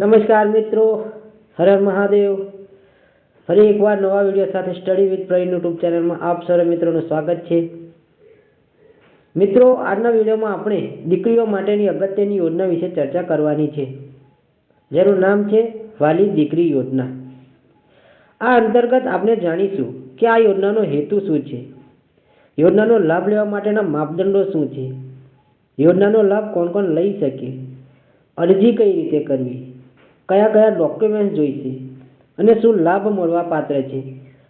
નમસ્કાર મિત્રો, હર હર મહાદેવ. ફરી એકવાર નવા વિડીયો સાથે સ્ટડી વિથ પ્રવીણ યુટ્યુબ ચેનલમાં આપ સર્વ મિત્રોનું સ્વાગત છે. મિત્રો, આજના વિડીયોમાં આપણે દીકરીઓ માટેની અગત્યની યોજના વિશે ચર્ચા કરવાની છે, જેનું નામ છે વાલી દીકરી યોજના. આ અંતર્ગત આપણે જાણીશું કે આ યોજનાનો હેતુ શું છે, યોજનાનો લાભ લેવા માટેના માપદંડો શું છે, યોજનાનો લાભ કોણ કોણ લઈ શકે, અરજી કઈ રીતે કરવી, કયા કયા ડોક્યુમેન્ટ જોઈશે અને શું લાભ મળવા પાત્ર છે.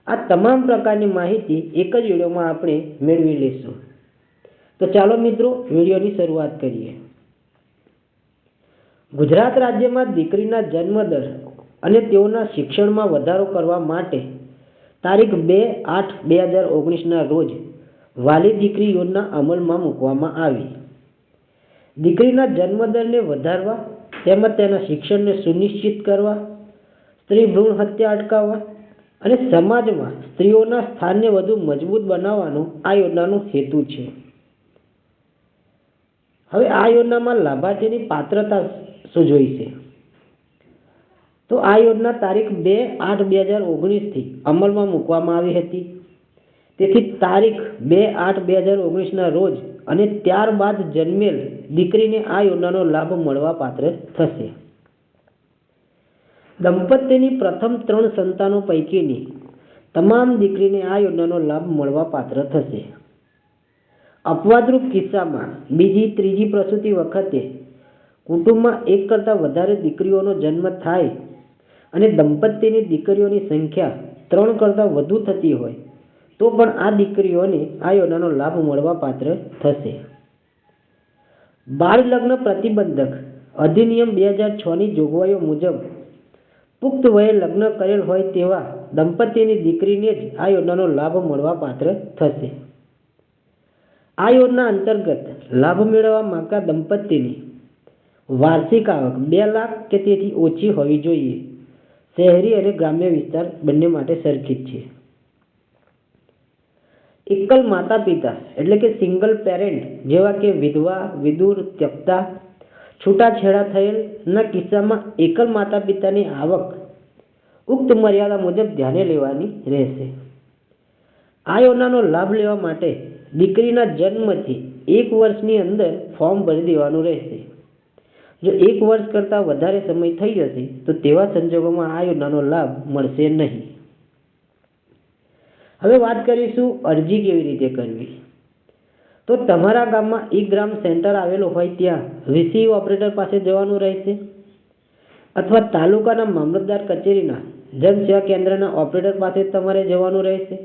આ તમામ પ્રકારની માહિતી એક જ વિડીયોમાં આપણે મેળવી લઈશું. તો ચાલો મિત્રો, વિડીયોની શરૂઆત કરીએ. ગુજરાત રાજ્યમાં દીકરીના જન્મદર અને તેઓના શિક્ષણમાં વધારો કરવા માટે તારીખ 2/8/2019ના રોજ વાલી દીકરી યોજના અમલમાં મૂકવામાં આવી. દીકરીના જન્મદરને વધારવા તેમજ તેના શિક્ષણને સુનિશ્ચિત કરવા, સ્ત્રી ભ્રૂણ હત્યા અટકાવવા અને સમાજમાં સ્ત્રીઓના સ્થાનને વધુ મજબૂત બનાવવાનો આ યોજનાનો હેતુ છે. હવે આ યોજનામાં લાભાર્થીની પાત્રતા શું જોઈશે? તો આ યોજના તારીખ 2/8/2019થી અમલમાં મૂકવામાં આવી હતી. તેથી તારીખ 2/8/2019ના રોજ અને ત્યારબાદ જન્મેલ દીકરીને આ યોજનાનો લાભ મળવા પાત્ર થશે. દંપતીની પ્રથમ 3 સંતાનો પૈકીની તમામ દીકરીને આ યોજનાનો લાભ મળવા પાત્ર થશે. અપવાદરૂપ કિસ્સામાં બીજી ત્રીજી પ્રસૂતિ વખતે કુટુંબમાં એક કરતાં વધારે દીકરીઓનો જન્મ થાય અને દંપતીની દીકરીઓની સંખ્યા 3 કરતાં વધુ થતી હોય તો પણ આ દીકરીઓને આ યોજનાનો લાભ મળવા પાત્ર થશે. બાળ લગ્ન પ્રતિબંધક અધિનિયમ 2006ની જોગવાઈઓ મુજબ પુખ્ત વયે લગ્ન કરેલ હોય તેવા દંપતીની દીકરીને જ આ યોજનાનો લાભ મળવા પાત્ર થશે. આ યોજના અંતર્ગત લાભ મેળવવા માંગતા દંપતીની વાર્ષિક આવક 2 લાખ કે તેથી ઓછી હોવી જોઈએ. શહેરી અને ગ્રામ્ય વિસ્તાર બંને માટે સરખી જ છે. એકલ માતા પિતા એટલે કે સિંગલ પેરેન્ટ જેવા કે વિધવા, વિધુર, ત્યક્તા, છૂટાછેડા થયેલના કિસ્સામાં એકલ માતા પિતાની આવક ઉક્ત મર્યાદા મુજબ ધ્યાને લેવાની રહેશે. આ યોજનાનો લાભ લેવા માટે દીકરીના જન્મથી 1 વર્ષની અંદર ફોર્મ ભરી દેવાનું રહેશે. જો 1 વર્ષ કરતાં વધારે સમય થઈ જશે તો તેવા સંજોગોમાં આ યોજનાનો લાભ મળશે નહીં. હવે વાત કરીશું અરજી કેવી રીતે કરવી. તો તમારા ગામમાં ઈ-ગ્રામ સેન્ટર આવેલું હોય ત્યાં વીસીઈ ઓપરેટર પાસે જવાનું રહેશે, અથવા તાલુકાના મામલતદાર કચેરીના જનસેવા કેન્દ્રના ઓપરેટર પાસે તમારે જવાનું રહેશે,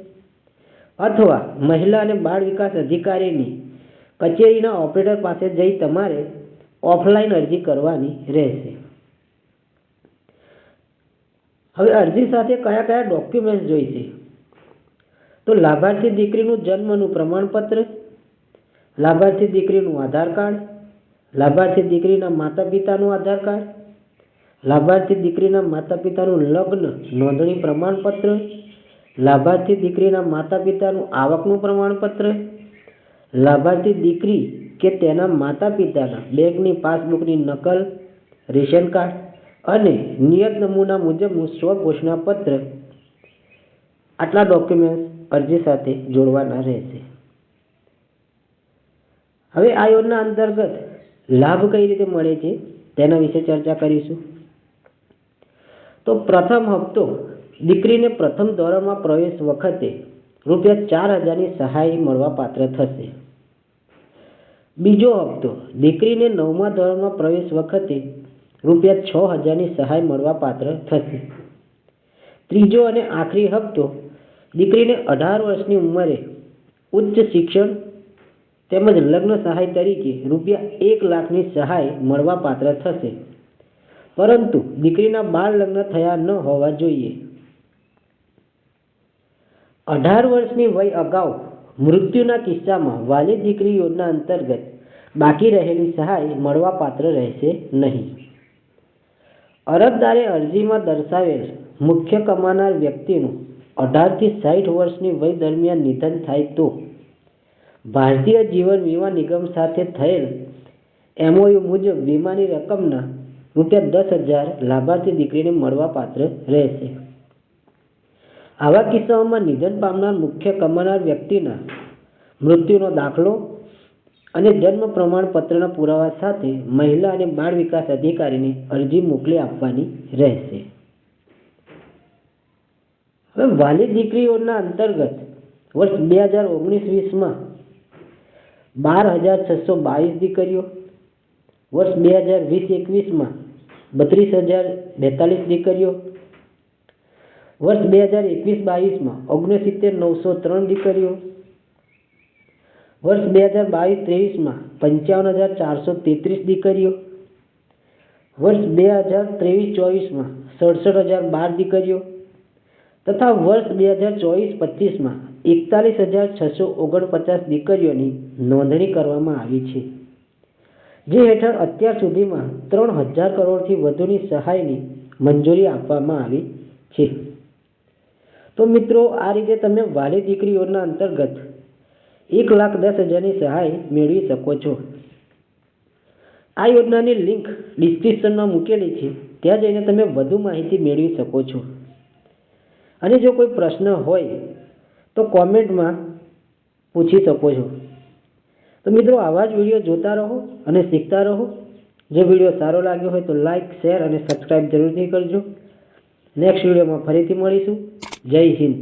અથવા મહિલા અને બાળ વિકાસ અધિકારીની કચેરીના ઓપરેટર પાસે જઈ તમારે ઓફલાઈન અરજી કરવાની રહેશે. હવે અરજી સાથે કયા કયા ડોક્યુમેન્ટ જોઈશે? તો લાભાર્થી દીકરીનું જન્મનું પ્રમાણપત્ર, લાભાર્થી દીકરીનું આધાર કાર્ડ, લાભાર્થી દીકરીના માતા પિતાનું આધાર કાર્ડ, લાભાર્થી દીકરીના માતા પિતાનું લગ્ન નોંધણી પ્રમાણપત્ર, લાભાર્થી દીકરીના માતા પિતાનું આવકનું પ્રમાણપત્ર, લાભાર્થી દીકરી કે તેના માતા પિતાના બેંકની પાસબુકની નકલ, રેશન કાર્ડ અને નિયત નમૂના મુજબનું સ્વઘોષણા પત્ર. આટલા ડોક્યુમેન્ટ અરજી સાથે જોડવાના રહેશે. હવે આ યોજના અંતર્ગત લાભ કઈ રીતે મળે છે તેના વિશે ચર્ચા કરીશું. તો પ્રથમ હપ્તો દીકરીને પ્રથમ ધોરણમાં પ્રવેશ વખતે ₹4,000ની સહાય મળવા પાત્ર થશે. બીજો હપ્તો દીકરીને 9મા ધોરણમાં પ્રવેશ વખતે ₹6,000ની સહાય મળવા પાત્ર થશે. ત્રીજો અને આખરી હપ્તો દીકરીને 18 વર્ષની ઉંમરે ઉચ્ચ શિક્ષણ તેમજ લગ્ન સહાય તરીકે ₹1 લાખની સહાય મળવા પાત્ર થશે, પરંતુ દીકરીના બાળ લગ્ન થયા ન હોવા જોઈએ. 18 વર્ષની વય અગાઉ મૃત્યુના કિસ્સામાં વાલી દીકરી યોજના અંતર્ગત બાકી રહેલી સહાય મળવા પાત્ર રહેશે નહીં. અરજદારે અરજીમાં દર્શાવેલ મુખ્ય કમાનાર વ્યક્તિનું 18 થી 60 વર્ષની વય દરમિયાન નિધન થાય તો ભારતીય જીવન વીમા નિગમ સાથે થયેલ MOU મુજબ વીમાની રકમના ₹10,000 લાભાર્થી દીકરીને મળવાપાત્ર રહેશે. આવા કિસ્સાઓમાં નિધન પામનાર મુખ્ય કમાનાર વ્યક્તિના મૃત્યુનો દાખલો અને જન્મ પ્રમાણપત્રના પુરાવા સાથે મહિલા અને બાળ વિકાસ અધિકારીને અરજી મોકલી આપવાની રહેશે. હવે વાલી દીકરીઓના અંતર્ગત વર્ષ 2019-20માં 12,622 દીકરીઓ, વર્ષ 2020-21માં 32,042 દીકરીઓ, વર્ષ 2021-22માં 69,903 દીકરીઓ, વર્ષ 2022-23માં 55,433 દીકરીઓ, વર્ષ 2023-24માં 67,012 દીકરીઓ તથા વર્ષ 2024-25માં 41,649 દીકરીઓની નોંધણી કરવામાં આવી છે, જે હેઠળ અત્યાર સુધીમાં 3,000 કરોડથી વધુની સહાયની મંજૂરી આપવામાં આવી છે. તો મિત્રો, આ રીતે તમે વાલી દીકરીઓના અંતર્ગત 1,10,000ની સહાય મેળવી શકો છો. આ યોજનાની લિંક ડિસ્ક્રિપ્શનમાં મૂકેલી છે, ત્યાં જઈને તમે વધુ માહિતી મેળવી શકો છો. અને જો કોઈ પ્રશ્ન હોય તો કોમેન્ટમાં પૂછી શકો છો. તો મિત્રો, આવા જ વિડીયો જોતા રહો અને શીખતા રહો. જો વિડીયો સારો લાગ્યો હોય તો લાઈક, શેર અને સબસ્ક્રાઈબ જરૂરથી કરજો. નેક્સ્ટ વિડીયોમાં ફરીથી મળીશું. જય હિન્દ.